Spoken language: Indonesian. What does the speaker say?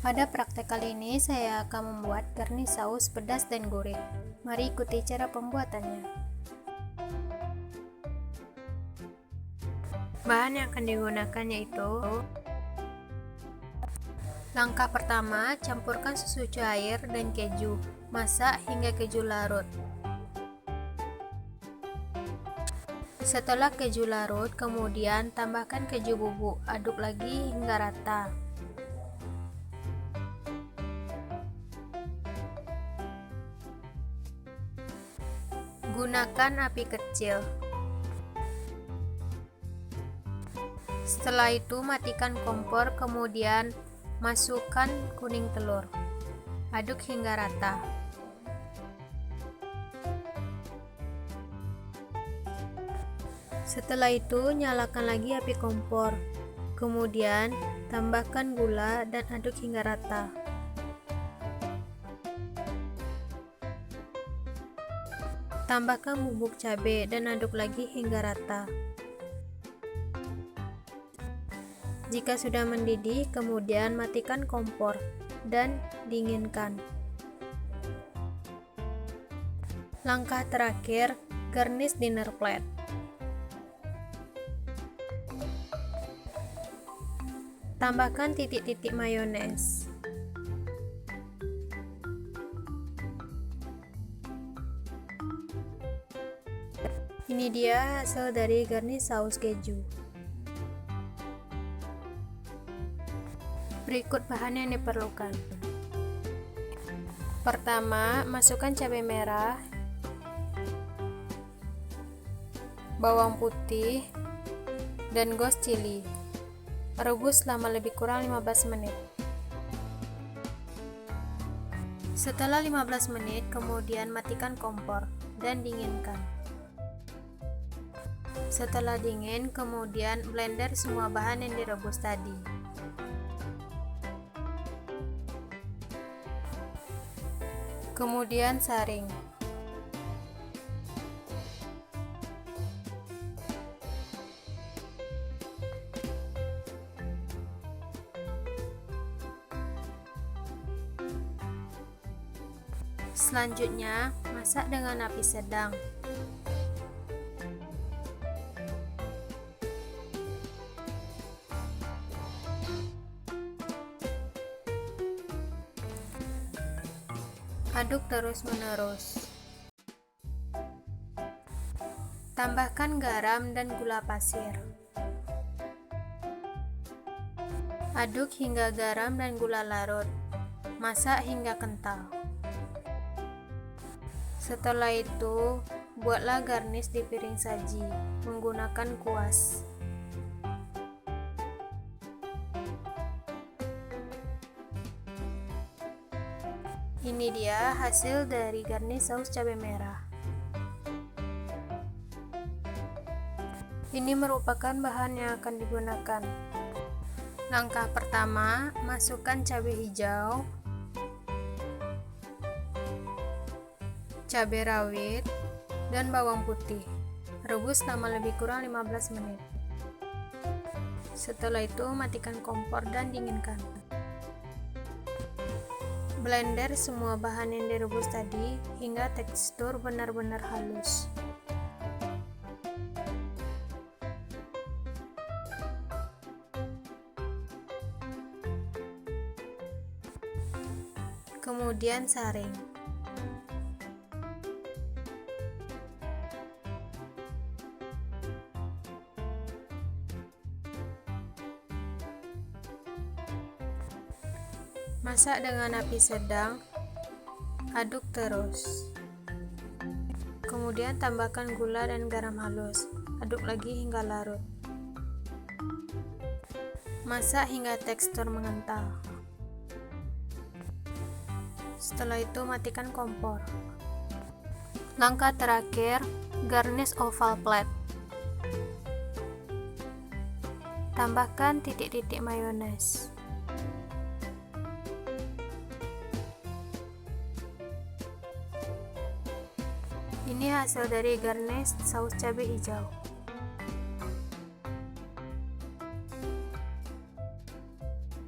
Pada praktek kali ini saya akan membuat garnish saus pedas dan gurih. Mari ikuti cara pembuatannya. Bahan yang akan digunakan yaitu: langkah pertama, campurkan susu cair dan keju. Masak hingga keju larut. Setelah keju larut, kemudian tambahkan keju bubuk, aduk lagi hingga rata. Gunakan api kecil. Setelah itu matikan kompor, kemudian masukkan kuning telur. Aduk hingga rata. Setelah itu nyalakan lagi api kompor. Kemudian tambahkan gula dan aduk hingga rata. Tambahkan bubuk cabai dan aduk lagi hingga rata. Jika sudah mendidih, kemudian matikan kompor dan dinginkan. Langkah terakhir, garnish dinner plate. Tambahkan titik-titik mayones. Ini dia hasil dari garnish saus keju. Berikut bahan yang diperlukan. Pertama, masukkan cabai merah, bawang putih, dan ghost chili. Rebus selama lebih kurang 15 menit. Setelah 15 menit, kemudian matikan kompor dan dinginkan. Setelah dingin, kemudian blender semua bahan yang direbus tadi. Kemudian saring. Selanjutnya, masak dengan api sedang. Aduk terus-menerus. Tambahkan garam dan gula pasir. Aduk hingga garam dan gula larut. Masak hingga kental. Setelah itu, buatlah garnish di piring saji menggunakan kuas. Ini dia hasil dari garnish saus cabai merah. Ini merupakan bahan yang akan digunakan. Langkah pertama, masukkan cabai hijau, cabai rawit, dan bawang putih. Rebus selama lebih kurang 15 menit. Setelah itu matikan kompor dan dinginkan. Blender semua bahan yang direbus tadi hingga tekstur benar-benar halus. Kemudian saring. Masak dengan api sedang, aduk terus. Kemudian tambahkan gula dan garam halus, aduk lagi hingga larut. Masak hingga tekstur mengental. Setelah itu matikan kompor. Langkah terakhir, garnish oval plate. Tambahkan titik-titik mayones. Ini hasil dari garnish saus cabai hijau.